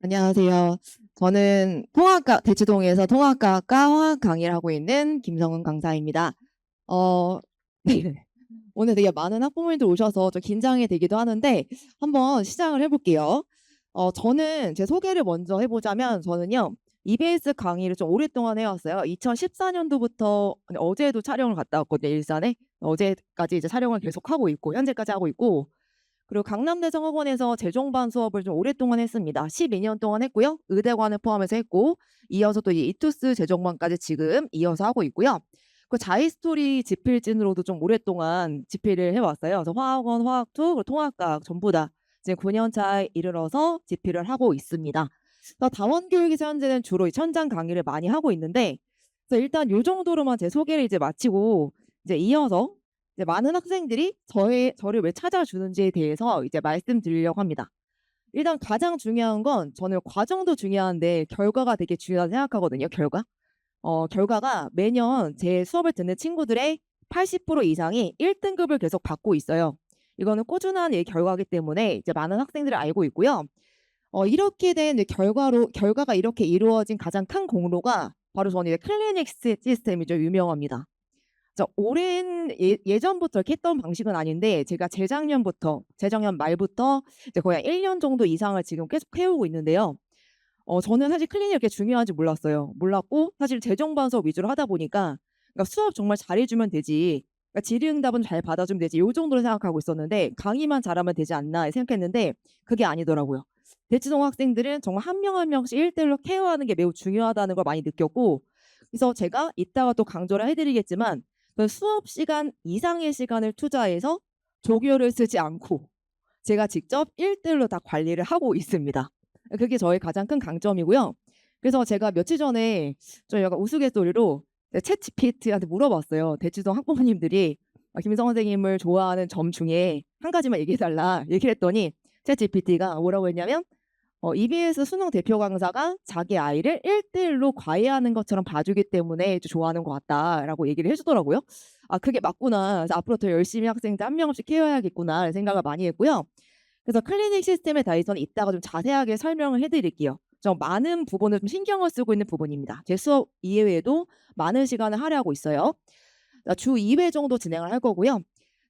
안녕하세요. 저는 대치동에서 통합과학과 화학 강의를 하고 있는 김성은 강사입니다. 어, 네. 오늘 되게 많은 학부모님들 오셔서 좀 긴장이 되기도 하는데 한번 시작을 해볼게요. 저는 제 소개를 먼저 해보자면 저는요, EBS 강의를 좀 오랫동안 해왔어요. 2014년도부터 어제도 촬영을 갔다 왔거든요, 일산에. 어제까지 이제 촬영을 계속 하고 있고 현재까지 하고 있고, 그리고 강남대성학원에서 재종반 수업을 좀 오랫동안 했습니다. 12년 동안 했고요. 의대관을 포함해서 했고, 이어서 또 이 이투스 재종반까지 지금 이어서 하고 있고요. 그 자이스토리 집필진으로도 좀 오랫동안 집필을 해왔어요. 그래서 화학원, 화학2, 그리고 통합과학 전부 다 지금 9년 차에 이르러서 집필을 하고 있습니다. 다원교육에서 현재는 주로 이 천장 강의를 많이 하고 있는데, 그래서 일단 이 정도로만 제 소개를 이제 마치고 이제 이어서 이제 많은 학생들이 저를 왜 찾아주는지에 대해서 이제 말씀드리려고 합니다. 일단 가장 중요한 건 저는 과정도 중요한데 결과가 되게 중요하다고 생각하거든요. 결과가 매년 제 수업을 듣는 친구들의 80% 이상이 1등급을 계속 받고 있어요. 이거는 꾸준한 이 결과이기 때문에 이제 많은 학생들이 알고 있고요. 이렇게 된 결과가 이렇게 이루어진 가장 큰 공로가 바로 저는 이제 클리닉 시스템이 좀 유명합니다. 오랜 예전부터 이렇게 했던 방식은 아닌데 제가 재작년 말부터 이제 거의 1년 정도 이상을 지금 계속 해오고 있는데요. 저는 사실 클린이 이렇게 중요한지 몰랐어요. 몰랐고 사실 재정반 수업 위주로 하다 보니까 그러니까 수업 정말 잘해주면 되지. 그러니까 질의응답은 잘 받아주면 되지. 요 정도로 생각하고 있었는데 강의만 잘하면 되지 않나 생각했는데 그게 아니더라고요. 대치동 학생들은 정말 한 명 한 명씩 1대1로 케어하는 게 매우 중요하다는 걸 많이 느꼈고, 그래서 제가 이따가 또 강조를 해드리겠지만 그 수업 시간 이상의 시간을 투자해서 조교를 쓰지 않고 제가 직접 1대1로 다 관리를 하고 있습니다. 그게 저의 가장 큰 강점이고요. 그래서 제가 며칠 전에 좀 약간 우스갯소리로 챗GPT한테 물어봤어요. 대치동 학부모님들이 김성 선생님을 좋아하는 점 중에 한 가지만 얘기해달라 얘기를 했더니 챗GPT가 뭐라고 했냐면 EBS 수능 대표 강사가 자기 아이를 1대1로 과외하는 것처럼 봐주기 때문에 좋아하는 것 같다라고 얘기를 해주더라고요. 아, 그게 맞구나. 그래서 앞으로 더 열심히 학생들 한 명씩 케어해야겠구나 생각을 많이 했고요. 그래서 클리닉 시스템에 대해서는 이따가 좀 자세하게 설명을 해드릴게요. 좀 많은 부분을 좀 신경을 쓰고 있는 부분입니다. 제 수업 이외에도 많은 시간을 할애하고 있어요. 주 2회 정도 진행을 할 거고요.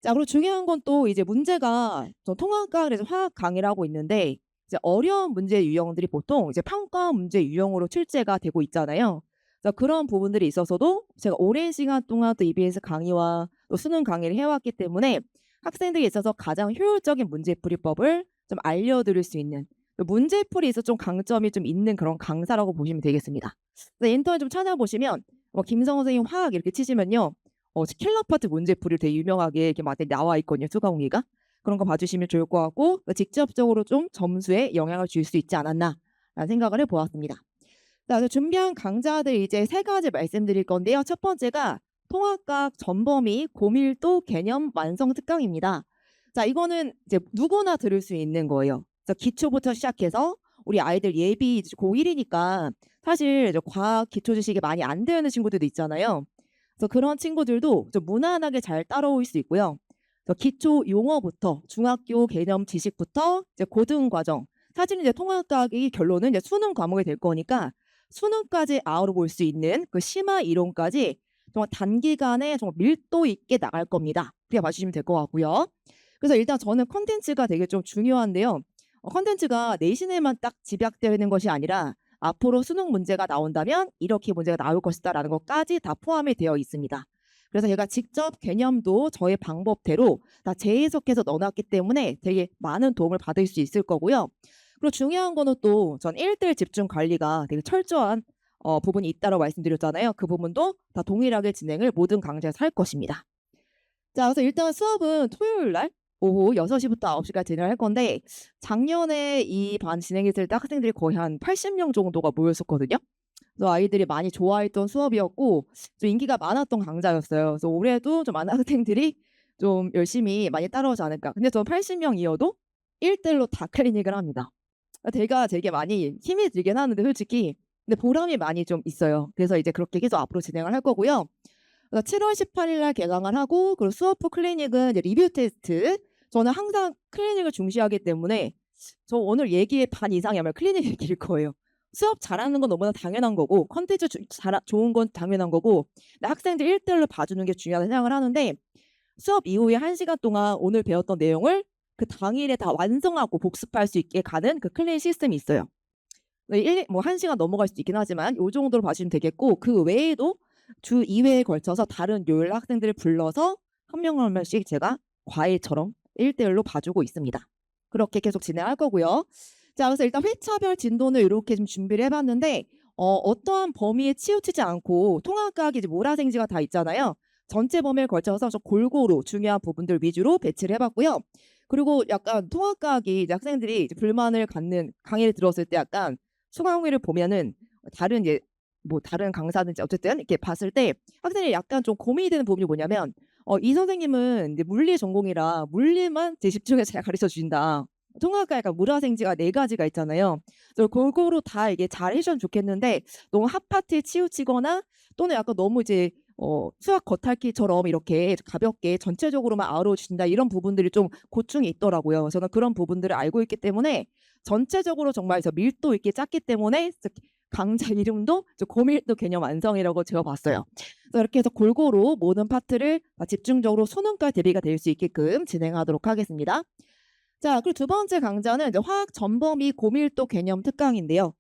자, 그리고 중요한 건 또 이제 문제가 저 통합과 그래서 화학 강의를 하고 있는데 이제 어려운 문제 유형들이 보통 이제 평가 문제 유형으로 출제가 되고 있잖아요. 그래서 그런 부분들이 있어서도 제가 오랜 시간 동안 또 EBS 강의와 또 수능 강의를 해왔기 때문에 학생들에 있어서 가장 효율적인 문제풀이법을 좀 알려드릴 수 있는, 문제풀이에서 좀 강점이 좀 있는 그런 강사라고 보시면 되겠습니다. 그래서 인터넷 좀 찾아보시면 김성 선생님 화학 이렇게 치시면요. 킬러 파트 문제풀이 되게 유명하게 이렇게 막 나와 있거든요. 수강 공의가. 그런 거 봐주시면 좋을 것 같고 직접적으로 좀 점수에 영향을 줄 수 있지 않았나라는 생각을 해보았습니다. 자, 준비한 강좌들 이제 세 가지 말씀드릴 건데요. 첫 번째가 통합과학 전범위 고밀도 개념 완성 특강입니다. 자, 이거는 이제 누구나 들을 수 있는 거예요. 그래서 기초부터 시작해서 우리 아이들 예비 고1이니까 사실 이제 과학 기초 지식이 많이 안 되는 친구들도 있잖아요. 그래서 그런 친구들도 좀 무난하게 잘 따라올 수 있고요. 그래서 기초 용어부터 중학교 개념 지식부터 이제 고등 과정. 사실 이제 통합과학이 결론은 이제 수능 과목이 될 거니까 수능까지 아우러 볼 수 있는 그 심화 이론까지 정말 단기간에 정말 밀도 있게 나갈 겁니다. 그렇게 봐주시면 될 것 같고요. 그래서 일단 저는 컨텐츠가 되게 좀 중요한데요. 컨텐츠가 내신에만 딱 집약되어 있는 것이 아니라 앞으로 수능 문제가 나온다면 이렇게 문제가 나올 것이다 라는 것까지 다 포함이 되어 있습니다. 그래서 제가 직접 개념도 저의 방법대로 다 재해석해서 넣어놨기 때문에 되게 많은 도움을 받을 수 있을 거고요. 그리고 중요한 거는 또 전 1대1 집중 관리가 되게 철저한 부분이 있다고 말씀드렸잖아요. 그 부분도 다 동일하게 진행을 모든 강좌에서 할 것입니다. 자, 그래서 일단 수업은 토요일 날 오후 6시부터 9시까지 진행을 할 건데 작년에 이 반 진행했을 때 학생들이 거의 한 80명 정도가 모였었거든요. 그래서 아이들이 많이 좋아했던 수업이었고 좀 인기가 많았던 강좌였어요. 그래서 올해도 좀 많은 학생들이 좀 열심히 많이 따라오지 않을까. 근데 저 80명이어도 1대1로 다 클리닉을 합니다. 제가 되게 많이 힘이 들긴 하는데 솔직히 근데 보람이 많이 좀 있어요. 그래서 이제 그렇게 계속 앞으로 진행을 할 거고요. 그래서 7월 18일 날 개강을 하고 그리고 수업 후 클리닉은 이제 리뷰 테스트. 저는 항상 클리닉을 중시하기 때문에 저 오늘 얘기의 반 이상이 아마 클리닉 얘기일 거예요. 수업 잘하는 건 너무나 당연한 거고 콘텐츠 좋은 건 당연한 거고 근데 학생들 1 대1로 봐주는 게 중요하다고 생각을 하는데 수업 이후에 1 시간 동안 오늘 배웠던 내용을 그 당일에 다 완성하고 복습할 수 있게 가는 그 클리닉 시스템이 있어요. 네, 1 시간 넘어갈 수도 있긴 하지만 요 정도로 봐주시면 되겠고 그 외에도 주 2 회에 걸쳐서 다른 요일 학생들을 불러서 1 명 1 명씩 제가 과외처럼 1 대 1로 봐주고 있습니다. 그렇게 계속 진행할 거고요. 자, 그래서 일단 회차별 진도는 요렇게 좀 준비를 해 봤는데 어떠한 범위에 치우치지 않고 통합과학이 이제 몰아생지가 다 있잖아요. 전체 범위에 걸쳐서 좀 골고루 중요한 부분들 위주로 배치를 해 봤고요. 그리고 약간 통합과학이 이제 학생들이 이제 불만을 갖는 강의를 들었을 때 약간 수강후기를 보면은 다른 이제 뭐 다른 강사든지 어쨌든 이렇게 봤을 때 학생이 약간 좀 고민이 되는 부분이 뭐냐면 이 선생님은 이제 물리 전공이라 물리만 이제 집중해서 잘 가르쳐 주신다. 통합과 약간 물화생지가 4 가지가 있잖아요. 그래서 골고루 다 이게 잘 해 주셨으면 좋겠는데 너무 한 파트에 치우치거나 또는 약간 너무 이제 수학 겉핥기처럼 이렇게 가볍게 전체적으로만 아우러 주신다 이런 부분들이 좀 고충이 있더라고요. 저는 그런 부분들을 알고 있기 때문에 전체적으로 정말 밀도 있게 짰기 때문에 강좌 이름도 고밀도 개념 완성이라고 지어 봤어요. 그래서 이렇게 해서 골고루 모든 파트를 집중적으로 수능과 대비가 될 수 있게끔 진행하도록 하겠습니다. 자, 그리고 두 번째 강좌는 이제 화학 전범위 고밀도 개념 특강인데요.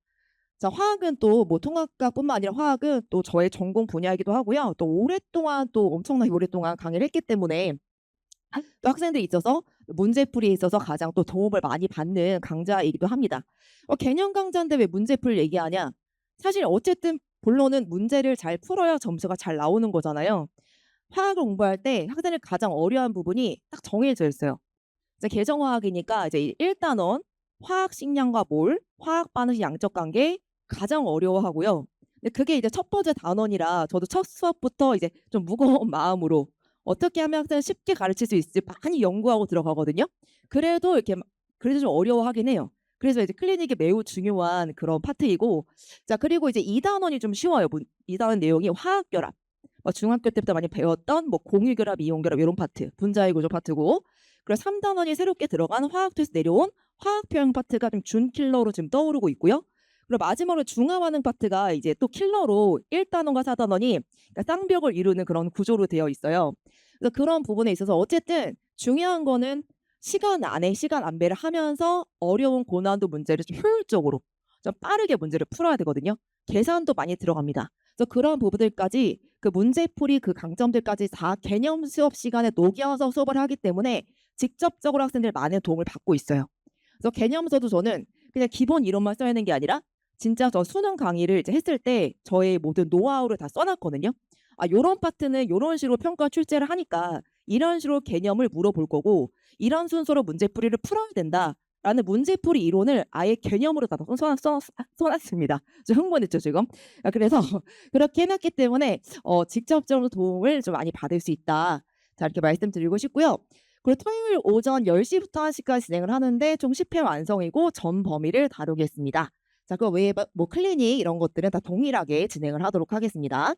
자, 화학은 또 뭐 통합과뿐만 아니라 화학은 또 저의 전공 분야이기도 하고요. 또 오랫동안 또 엄청나게 오랫동안 강의를 했기 때문에 또 학생들이 있어서 문제풀이에 있어서 가장 또 도움을 많이 받는 강좌이기도 합니다. 개념 강좌인데 왜 문제풀 얘기하냐? 사실 어쨌든 본론은 문제를 잘 풀어야 점수가 잘 나오는 거잖아요. 화학을 공부할 때 학생들이 가장 어려워하는 부분이 딱 정해져 있어요. 이제 계정화학이니까 이제 1단원 화학 식량과 몰, 화학 반응식 양적 관계 가장 어려워하고요. 근데 그게 이제 첫 번째 단원이라 저도 첫 수업부터 이제 좀 무거운 마음으로 어떻게 하면 학생을 쉽게 가르칠 수 있을지 많이 연구하고 들어가거든요. 그래도 이렇게 그래도 좀 어려워하긴 해요. 그래서 이제 클리닉이 매우 중요한 그런 파트이고 자, 그리고 이제 2단원이 좀 쉬워요. 2단원 내용이 화학 결합. 중학교 때부터 많이 배웠던 뭐 공유결합, 이온결합 요런 파트, 분자의 구조 파트고 그리고 3단원이 새롭게 들어간 화학투에서 내려온 화학 표현 파트가 좀 준킬러로 지금 떠오르고 있고요. 그리고 마지막으로 중화반응 파트가 이제 또 킬러로 1단원과 4단원이 그러니까 쌍벽을 이루는 그런 구조로 되어 있어요. 그래서 그런 부분에 있어서 어쨌든 중요한 거는 시간 안에 시간 안배를 하면서 어려운 고난도 문제를 좀 효율적으로 좀 빠르게 문제를 풀어야 되거든요. 계산도 많이 들어갑니다. 그래서 그런 부분들까지 그 문제풀이 그 강점들까지 다 개념 수업 시간에 녹여서 수업을 하기 때문에 직접적으로 학생들 많은 도움을 받고 있어요. 그래서 개념서도 저는 그냥 기본 이론만 써야 하는 게 아니라 진짜 저 수능 강의를 이제 했을 때 저의 모든 노하우를 다 써 놨거든요. 요런 파트는 요런 식으로 평가 출제를 하니까 이런 식으로 개념을 물어볼 거고 이런 순서로 문제풀이를 풀어야 된다라는 문제풀이 이론을 아예 개념으로 다 써 놨습니다. 좀 흥분했죠 지금. 그래서 그렇게 해 놨기 때문에 직접적으로 도움을 좀 많이 받을 수 있다. 자, 이렇게 말씀드리고 싶고요. 그리고 토요일 오전 10시부터 1시까지 진행을 하는데 총 10회 완성이고 전 범위를 다루겠습니다. 자, 그 외에 뭐 클리닉 이런 것들은 다 동일하게 진행을 하도록 하겠습니다.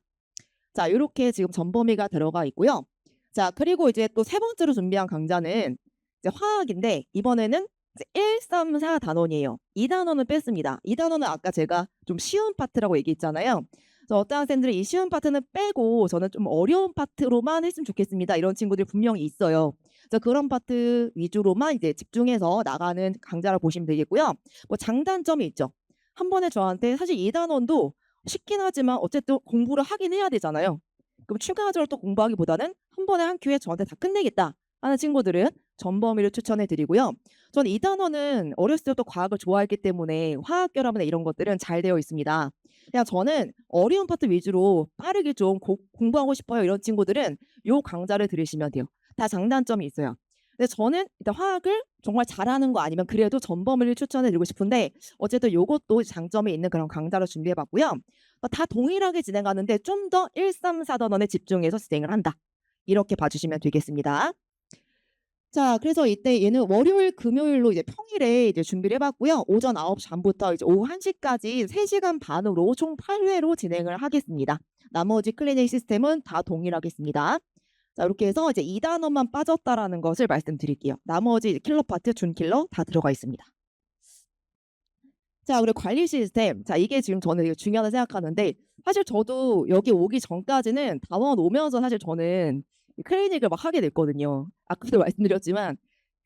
자, 요렇게 지금 전 범위가 들어가 있고요. 자, 그리고 이제 또 세 번째로 준비한 강좌는 이제 화학인데 이번에는 이제 1, 3, 4 단원이에요. 2단원은 뺐습니다. 2단원은 아까 제가 좀 쉬운 파트라고 얘기했잖아요. 그래서 어떤 학생들이 이 쉬운 파트는 빼고 저는 좀 어려운 파트로만 했으면 좋겠습니다. 이런 친구들이 분명히 있어요. 그래서 그런 파트 위주로만 이제 집중해서 나가는 강좌를 보시면 되겠고요. 뭐 장단점이 있죠. 한 번에 저한테 사실 2단원도 쉽긴 하지만 어쨌든 공부를 하긴 해야 되잖아요. 그럼 추가적으로 또 공부하기보다는 한 번에 한 큐에 저한테 다 끝내겠다 하는 친구들은 전범위를 추천해 드리고요. 저는 2단원은 어렸을 때부터 과학을 좋아했기 때문에 화학 결합이나 이런 것들은 잘 되어 있습니다. 그냥 저는 어려운 파트 위주로 빠르게 좀 공부하고 싶어요 이런 친구들은 요 강좌를 들으시면 돼요. 다 장단점이 있어요. 근데 저는 일단 화학을 정말 잘하는 거 아니면 그래도 전범위를 추천해 드리고 싶은데 어쨌든 요것도 장점이 있는 그런 강좌를 준비해 봤고요. 다 동일하게 진행하는데 좀 더 1, 3, 4단원에 집중해서 진행을 한다. 이렇게 봐 주시면 되겠습니다. 자, 그래서 이때 얘는 월요일, 금요일로 이제 평일에 이제 준비를 해 봤고요. 오전 9시 반부터 이제 오후 1시까지 3시간 반으로 총 8회로 진행을 하겠습니다. 나머지 클리닉 시스템은 다 동일하겠습니다. 자, 이렇게 해서 이제 2단원만 빠졌다라는 것을 말씀드릴게요. 나머지 킬러 파트, 준킬러 다 들어가 있습니다. 자, 그리고 관리 시스템. 자, 이게 지금 저는 되게 중요하다 생각하는데, 사실 저도 여기 오기 전까지는 다원 오면서 사실 저는 클리닉을 막 하게 됐거든요. 아까도 말씀드렸지만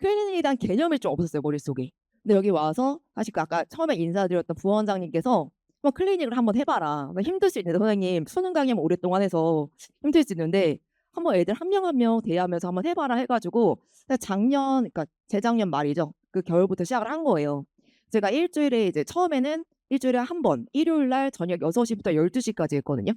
클리닉에 대한 개념이 좀 없었어요, 머릿속에. 근데 여기 와서 사실 그 아까 처음에 인사드렸던 부원장님께서 "한번 클리닉을 한번 해 봐라. 나 힘들 수 있는데 선생님 수능 강의만 오랫동안 해서 힘들 수 있는데 한번 애들 한 명 한 명 대하면서 한번 해 봐라." 해 가지고 작년, 그러니까 재작년 말이죠. 그 겨울부터 시작을 한 거예요. 제가 일주일에 이제 처음에는 일주일에 한 번 일요일 날 저녁 6 시부터 12 시까지 했거든요.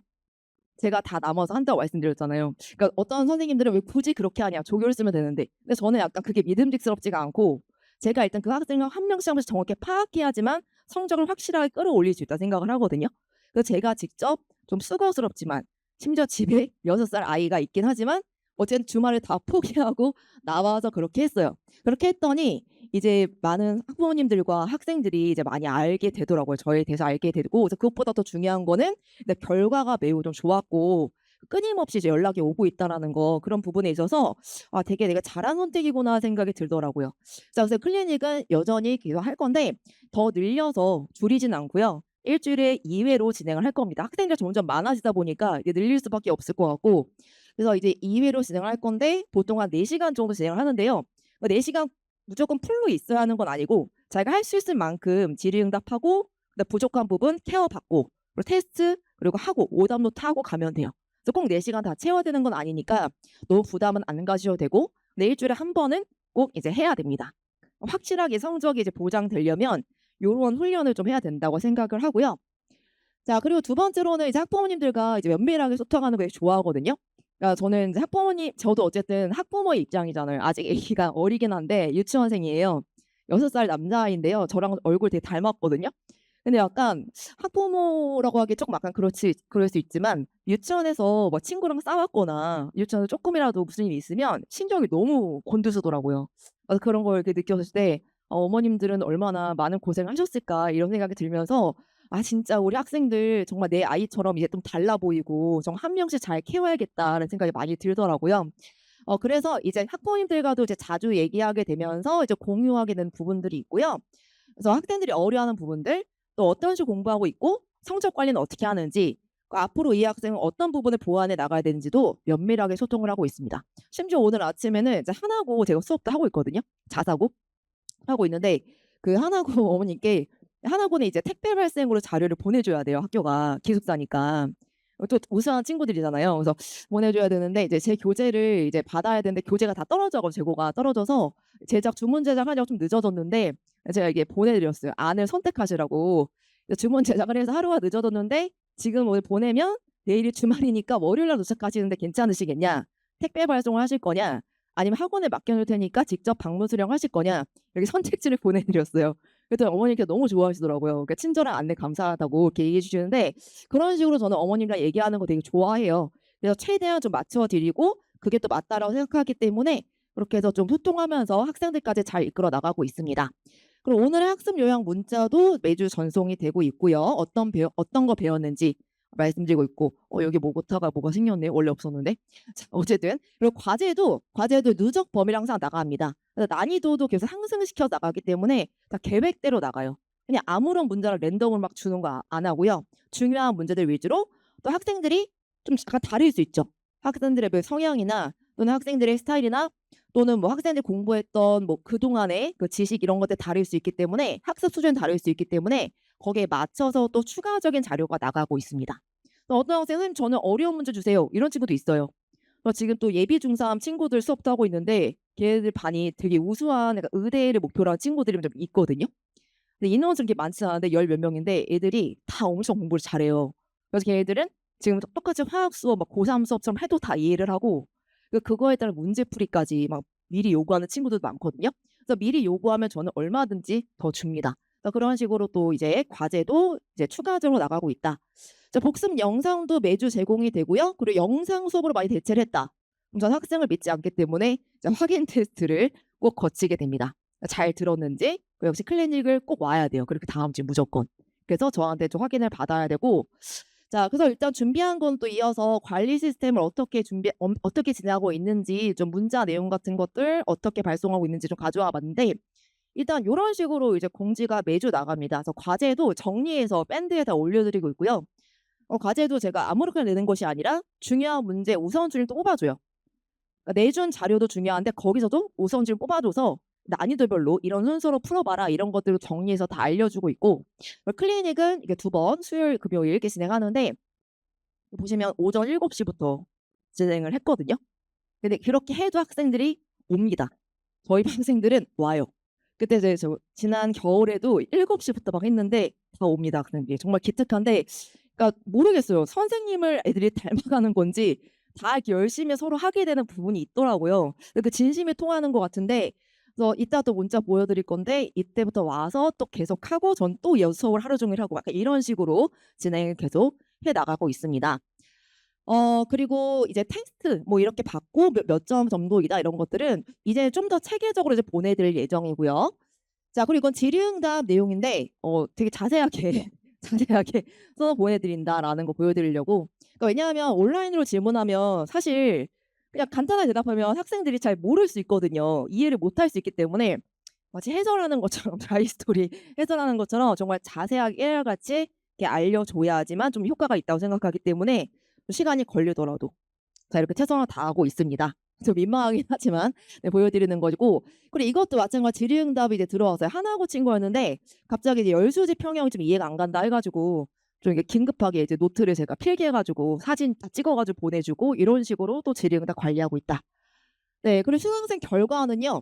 제가 다 남아서 한다고 말씀드렸잖아요. 그러니까 어떤 선생님들은 "왜 굳이 그렇게 하냐. 조교를 쓰면 되는데." 근데 저는 약간 그게 믿음직스럽지가 않고, 제가 일단 그 학생을 한 명씩 한 명씩 정확히 파악해야지만 성적을 확실하게 끌어올릴 수 있다 생각을 하거든요. 그래서 제가 직접 좀 수고스럽지만, 심지어 집에 6 살 아이가 있긴 하지만 어쨌든 주말에 다 포기하고 나와서 그렇게 했어요. 그렇게 했더니 이제 많은 학부모님들과 학생들이 이제 많이 알게 되더라고요. 저에 대해서 알게 되고, 그래서 그것보다 더 중요한 거는 근데 결과가 매우 좀 좋았고 끊임없이 이제 연락이 오고 있다라는 거, 그런 부분에 있어서 '아, 되게 내가 잘한 선택이구나.' 생각이 들더라고요. 자, 그래서 클리닉은 여전히 계속할 건데 더 늘려서 줄이진 않고요. 일 주일에 2 회로 진행을 할 겁니다. 학생들이 점점 많아지다 보니까 이게 늘릴 수밖에 없을 것 같고, 그래서 이제 2 회로 진행을 할 건데 보통 한 4 시간 정도 진행을 하는데요. 4 시간 무조건 풀로 있어야 하는 건 아니고 자기가 할 수 있을 만큼 질의응답하고, 그다음 부족한 부분 케어받고, 그리고 테스트 그리고 하고 오답 노트 하고 가면 돼요. 그래서 꼭 4 시간 다 채워야 되는 건 아니니까 너무 부담은 안 가지셔도 되고, 근데 일 주일에 한 번은 꼭 이제 해야 됩니다. 확실하게 성적이 이제 보장되려면 요런 훈련을 좀 해야 된다고 생각을 하고요. 자, 그리고 두 번째로는 이제 학부모님들과 이제 면밀하게 소통하는 거 되게 좋아하거든요. 그러니까 저는 이제 학부모님, 저도 어쨌든 학부모의 입장이잖아요. 아직 애기가 어리긴 한데 유치원생이에요. 6 살 남자아이인데요. 저랑 얼굴 되게 닮았거든요. 근데 약간 학부모라고 하기 조금 약간 그럴 수 있지만, 유치원에서 뭐 친구랑 싸웠거나 유치원에서 쪼끔이라도 무슨 일이 있으면 신경이 너무 곤두서더라고요. 그래서 그런 걸 이렇게 느꼈을 때 '어머님들은 얼마나 많은 고생을 하셨을까.' 이런 생각이 들면서 '아, 진짜 우리 학생들 정말 내 아이처럼 이제 좀 달라 보이고 정말 한 명씩 잘 키워야겠다.'라는 생각이 많이 들더라고요. 그래서 이제 학부모님들과도 이제 자주 얘기하게 되면서 이제 공유하게 되는 부분들이 있고요. 그래서 학생들이 어려워하는 부분들, 또 어떤 식으로 공부하고 있고 성적 관리는 어떻게 하는지, 앞으로 이 학생은 어떤 부분을 보완해 나가야 되는지도 면밀하게 소통을 하고 있습니다. 심지어 오늘 아침에는 이제 하나고 제가 수업도 하고 있거든요. 자사고 하고 있는데, 그 하나고 어머니께, 하나고는 이제 택배 발송으로 자료를 보내줘야 돼요, 학교가 기숙사니까. 또 우수한 친구들이잖아요. 그래서 보내줘야 되는데 이제 제 교재를 이제 받아야 되는데 교재가 다 떨어져 가지고, 재고가 떨어져서 주문 제작하려고 좀 늦어졌는데 제가 이게 보내드렸어요. 안을 선택하시라고. 그래서 주문 제작을 해서 하루가 늦어졌는데 지금 오늘 보내면 내일이 주말이니까 월요일 날 도착하시는데 괜찮으시겠냐? 택배 발송을 하실 거냐? 아니면 학원에 맡겨놓을 테니까 직접 방문 수령하실 거냐? 이렇게 선택지를 보내드렸어요. 그랬더니 어머니께서 너무 좋아하시더라고요. 그러니까 친절한 안내 감사하다고 이렇게 얘기해 주시는데, 그런 식으로 저는 어머님이랑 얘기하는 거 되게 좋아해요. 그래서 최대한 좀 맞춰 드리고 그게 또 맞다라고 생각하기 때문에 그렇게 해서 좀 소통하면서 학생들까지 잘 이끌어 나가고 있습니다. 그리고 오늘의 학습 요약 문자도 매주 전송이 되고 있고요. 어떤 거 배웠는지 말씀드리고 있고, 여기 오타가 뭐가 생겼네요. 원래 없었는데. 자, 어쨌든 그리고 과제도 누적 범위를 항상 나갑니다. 그래서 난이도도 계속 상승시켜 나가기 때문에 다 계획대로 나가요. 그냥 아무런 문제를 랜덤으로 막 주는 거 안 하고요. 중요한 문제들 위주로, 또 학생들이 좀 약간 다를 수 있죠. 학생들의 그 성향이나 또는 학생들의 스타일이나 또는 뭐 학생들이 공부했던 뭐 그동안의 그 지식 이런 것들 다를 수 있기 때문에, 학습 수준이 다를 수 있기 때문에 거기에 맞춰서 또 추가적인 자료가 나가고 있습니다. 또 어떤 학생은 "선생님 저는 어려운 문제 주세요." 이런 친구도 있어요. 지금 또 예비 중3 친구들 수업도 하고 있는데 걔네들 반이 되게 우수한, 그러니까 의대를 목표로 한 친구들이 좀 있거든요. 근데 인원은 그렇게 많지 않은데 열 몇 명인데 애들이 다 엄청 공부를 잘해요. 그래서 걔네들은 지금 똑같이 화학 수업 막 고3 수업처럼 해도 다 이해를 하고, 그거에 따른 문제풀이까지 막 미리 요구하는 친구들도 많거든요. 그래서 미리 요구하면 저는 얼마든지 더 줍니다. 그래서 그런 식으로 또 이제 과제도 이제 추가적으로 나가고 있다. 자, 복습 영상도 매주 제공이 되고요. 그리고 영상 수업으로 많이 대체를 했다. 그럼 저는 학생을 믿지 않기 때문에 이제 확인 테스트를 꼭 거치게 됩니다. 잘 들었는지, 역시 클리닉을 꼭 와야 돼요. 그렇게 다음 주에 무조건. 그래서 저한테 좀 확인을 받아야 되고, 자, 그래서 일단 준비한 건 또 이어서 관리 시스템을 어떻게 진행하고 있는지, 좀 문자 내용 같은 것들 어떻게 발송하고 있는지 좀 가져와 봤는데, 일단 요런 식으로 이제 공지가 매주 나갑니다. 그래서 과제도 정리해서 밴드에다 올려드리고 있고요. 과제도 제가 아무렇게나 내는 것이 아니라 중요한 문제 우선순위를 또 뽑아줘요. 그러니까 내준 자료도 중요한데 거기서도 우선순위를 뽑아줘서 난이도별로 "이런 순서로 풀어봐라." 이런 것들을 정리해서 다 알려주고 있고, 클리닉은 이게 2번 수요일, 금요일 이렇게 진행하는데, 보시면 오전 7시 부터 진행을 했거든요. 근데 그렇게 해도 학생들이 옵니다. 저희 반 학생들은 와요. 그때 이제 지난 겨울에도 7시 부터 막 했는데 다 옵니다, 학생들이. 정말 기특한데, 그러니까 모르겠어요. 선생님을 애들이 닮아가는 건지 다 이렇게 열심히 서로 하게 되는 부분이 있더라고요. 그 진심이 통하는 것 같은데, 그래서 이따 또 문자 보여드릴 건데 이때부터 와서 또 계속하고 전 또 수업을 하루 종일 하고 약간 이런 식으로 진행을 계속 해 나가고 있습니다. 그리고 이제 테스트 뭐 이렇게 받고 몇 점 정도이다 이런 것들은 이제 좀 더 체계적으로 이제 보내드릴 예정이고요. 자, 그리고 이건 질의응답 내용인데 되게 자세하게 자세하게 써서 보내드린다라는 거 보여드리려고. 그러니까 왜냐하면 온라인으로 질문하면 사실 그냥 간단하게 대답하면 학생들이 잘 모를 수 있거든요. 이해를 못할 수 있기 때문에 마치 해설하는 것처럼 라이스토리 해설하는 것처럼 정말 자세하게 깨알같이 이렇게 알려줘야지만 좀 효과가 있다고 생각하기 때문에 시간이 걸리더라도 자 이렇게 최선을 다하고 있습니다. 좀 민망하긴 하지만 네 보여드리는 거고. 그리고 이것도 마찬가지 질의응답이 이제 들어왔어요. 하나고 친구였는데 갑자기 이제 열수지 평형이 좀 이해가 안 간다 해 가지고 좀 이게 긴급하게 이제 노트를 제가 필기해 가지고 사진 다 찍어 가지고 보내주고 이런 식으로 또 질의응답 관리하고 있다. 네, 그리고 수강생 결과는요.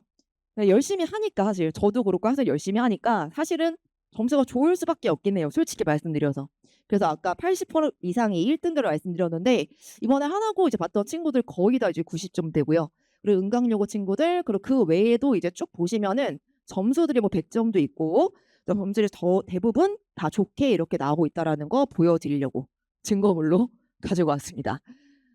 네, 열심히 하니까 사실 저도 그렇고 항상 열심히 하니까 사실은 점수가 좋을 수밖에 없긴 해요, 솔직히 말씀드려서. 그래서 아까 80% 이상이 1등급을 말씀드렸는데 이번에 하나고 이제 봤던 친구들 거의 다 이제 90점대고요. 그리고 은강여고 친구들 그리고 그 외에도 이제 쭉 보시면은 점수들이 뭐 100점도 있고 점수들이 더 대부분 다 좋게 이렇게 나오고 있다라는 거 보여드리려고 증거물로 가지고 왔습니다.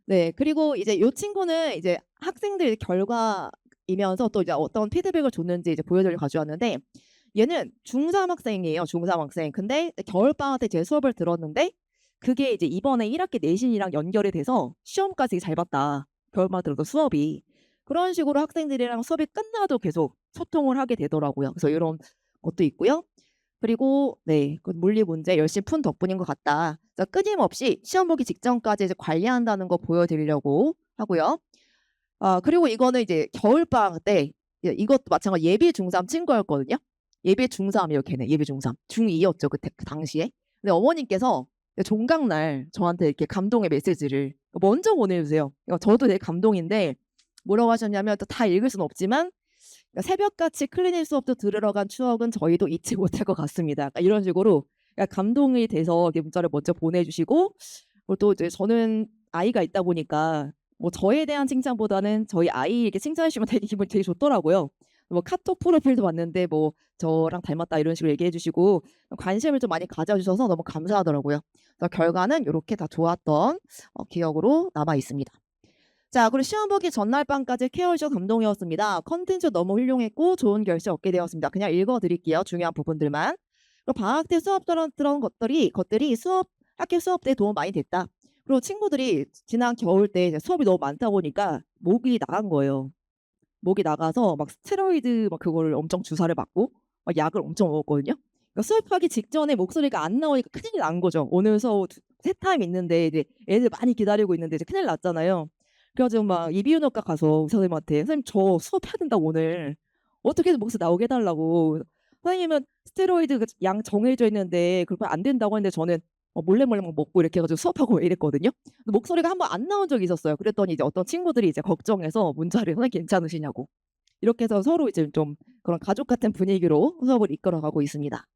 네. 그리고 이제 요 친구는 이제 학생들 결과이면서 또 이제 어떤 피드백을 줬는지 이제 보여드리러 가져왔는데, 얘는 중3 학생이에요, 중3 학생. 근데 겨울방학 때 제 수업을 들었는데 그게 이제 이번에 1 학기 내신이랑 연결이 돼서 시험까지 잘 봤다, 겨울방학 들어도 수업이. 그런 식으로 학생들이랑 수업이 끝나도 계속 소통을 하게 되더라고요. 그래서 요런 것도 있고요. 그리고 네, 그 물리 문제 열심히 푼 덕분인 것 같다. 그래서 끊임없이 시험 보기 직전까지 이제 관리한다는 거 보여드리려고 하고요. 그리고 이거는 이제 겨울방학 때 이것도 마찬가지 예비 중3 친구였거든요. 예비 중3이에요, 걔네. 예비 중3. 중2였죠, 그 당시에. 근데 어머님께서 종강날 저한테 이렇게 감동의 메시지를 먼저 보내주세요. 저도 되게 감동인데 뭐라고 하셨냐면, 또 다 읽을 수는 없지만 새벽같이 클리닉 수업도 들으러 간 추억은 저희도 잊지 못할 것 같습니다. 약간 이런 식으로 감동이 돼서 이렇게 문자를 먼저 보내주시고, 그리고 또 이제 저는 아이가 있다 보니까 뭐 저에 대한 칭찬보다는 저희 아이에게 칭찬해 주시면 되게 기분이 되게 좋더라고요. 뭐 카톡 프로필도 봤는데 뭐 "저랑 닮았다." 이런 식으로 얘기해 주시고 관심을 좀 많이 가져 주셔서 너무 감사하더라고요. 그래서 결과는 요렇게 다 좋았던 기억으로 남아 있습니다. 자, 그리고 시험 보기 전날 밤까지 케어 주셔서 감동이었습니다. 컨텐츠 너무 훌륭했고 좋은 결실 얻게 되었습니다. 그냥 읽어 드릴게요, 중요한 부분들만. 그리고 방학 때 수업 들은 것들이 학교 수업 때 도움 많이 됐다. 그리고 친구들이 지난 겨울 때 이제 수업이 너무 많다 보니까 목이 나간 거예요. 목이 나가서 막 스테로이드 막 그거를 엄청 주사를 맞고 막 약을 엄청 먹었거든요. 그러니까 수업하기 직전에 목소리가 안 나오니까 큰일이 난 거죠. 오늘 수업 세 타임 있는데 이제 애들 많이 기다리고 있는데 이제 큰일 났잖아요. 그래 가지고 막 이비인후과 가서 의사 선생님한테 "선생님 저 수업해야 된다고 오늘. 어떻게든 목소리 나오게 해 달라고." 선생님은 스테로이드 그 양 정해져 있는데 그거 안 된다고 했는데 저는 몰래 막 먹고 이렇게 해 가지고 수업하고 이랬거든요. 목소리가 한번 안 나온 적이 있었어요. 그랬더니 이제 어떤 친구들이 이제 걱정해서 문자를 "선생님 괜찮으시냐."고. 이렇게 해서 서로 이제 좀 그런 가족 같은 분위기로 수업을 이끌어가고 있습니다.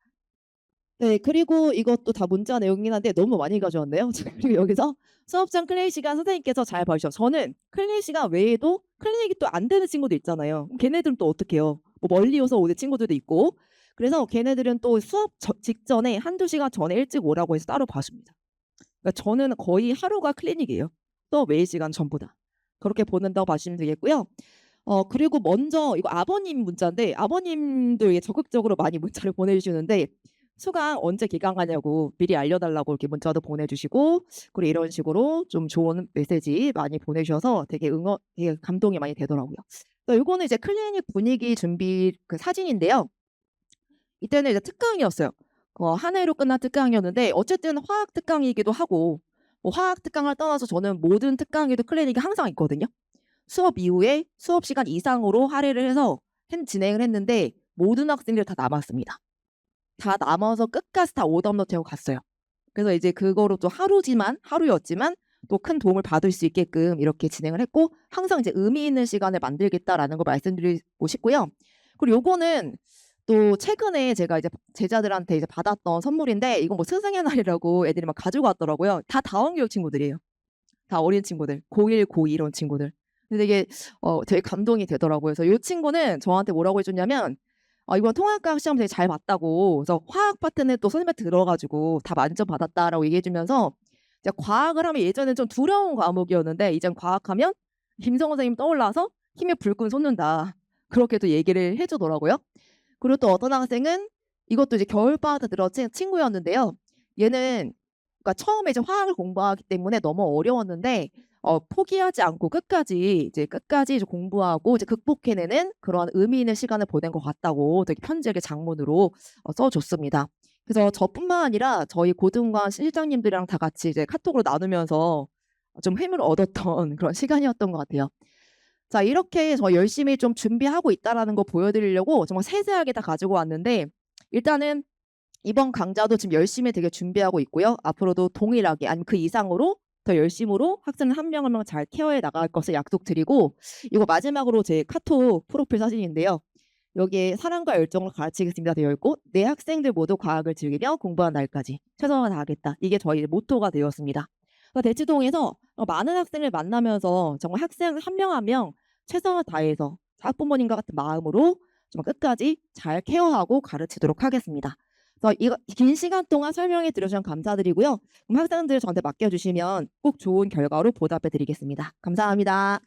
네. 그리고 이것도 다 문자 내용이긴 한데 너무 많이 가져왔네요. 그리고 여기서 수업장 클래식 시간 선생님께서 잘 봐 주셔 저는 클래식 시간 외에도 클리닉이 또 안 되는 친구도 있잖아요. 그럼 걔네들은 또 어떡해요. 뭐 멀리여서 오는 친구들도 있고. 그래서 걔네들은 또 수업 직전에 1-2 시간 전에 일찍 오라고 해서 따로 봐 줍니다. 그러니까 저는 거의 하루가 클리닉이에요, 수업 외의 시간 전부 다. 그렇게 보낸다고 봐주시면 되겠고요. 그리고 먼저 이거 아버님 문자인데 아버님도 이게 적극적으로 많이 문자를 보내주시는데 수강 언제 기강하냐고 미리 알려달라고 이렇게 문자도 보내주시고, 그리고 이런 식으로 좀 좋은 메시지 많이 보내주셔서 되게 감동이 많이 되더라고요. 요거는 이제 클리닉 분위기 준비 그 사진인데요. 이때는 이제 특강이었어요. 한 해로 끝난 특강이었는데 어쨌든 화학 특강이기도 하고 뭐 화학 특강을 떠나서 저는 모든 특강에도 클리닉이 항상 있거든요. 수업 이후에 수업 시간 이상으로 할애를 해서 진행을 했는데 모든 학생들이 다 남았습니다. 다 남아서 끝까지 다 오답 노트하고 갔어요. 그래서 이제 그거로 또 하루였지만 또 큰 도움을 받을 수 있게끔 이렇게 진행을 했고 항상 이제 의미 있는 시간을 만들겠다라는 걸 말씀드리고 싶고요. 그리고 요거는 또 최근에 제가 이제 제자들한테 이제 받았던 선물인데 이건 뭐 스승의 날이라고 애들이 막 가지고 왔더라고요. 다 다원교육 친구들이에요. 다 어린 친구들. 고1, 고2 이런 친구들. 근데 이게 되게 감동이 되더라고요. 그래서 요 친구는 저한테 뭐라고 해 줬냐면 이번 통합과학 시험 되게 잘 봤다고. 그래서 화학 파트는 또 선생님한테 들어 가지고 다 만점 받았다라고 얘기해 주면서 이제 과학을 하면 예전에는 좀 두려운 과목이었는데 이젠 과학하면 김성원 선생님 떠올라서 힘에 불끈 솟는다. 그렇게 또 얘기를 해 주더라고요. 그리고 또 어떤 학생은 이것도 이제 겨울방학 때 들어친 친구였는데요. 얘는 그러니까 처음에 이제 화학을 공부하기 때문에 너무 어려웠는데 포기하지 않고 끝까지 이제 공부하고 이제 극복해내는 그런 의미 있는 시간을 보낸 것 같다고 되게 편지를 장문으로 써 줬습니다. 그래서 저뿐만 아니라 저희 고등관 실장님들이랑 다 같이 이제 카톡으로 나누면서 좀 힘을 얻었던 그런 시간이었던 것 같아요. 자, 이렇게 저 열심히 좀 준비하고 있다라는 거 보여드리려고 정말 세세하게 다 가지고 왔는데 일단은 이번 강좌도 지금 열심히 되게 준비하고 있고요. 앞으로도 동일하게 아니면 그 이상으로 더 열심으로 학생 한 명 한 명 잘 케어해 나갈 것을 약속드리고 이거 마지막으로 제 카톡 프로필 사진인데요. 여기에 사랑과 열정을 가르치겠습니다 되어 있고 내 학생들 모두 과학을 즐기며 공부한 날까지 최선을 다하겠다. 이게 저희 모토가 되었습니다. 대치동에서 많은 학생을 만나면서 정말 학생 한 명 한 명 최선을 다해서 학부모님과 같은 마음으로 정말 끝까지 잘 케어하고 가르치도록 하겠습니다. 그래서 이거 긴 시간 동안 설명해 주셔서 감사드리고요. 그럼 학생들 저한테 맡겨주시면 꼭 좋은 결과로 보답해 드리겠습니다. 감사합니다.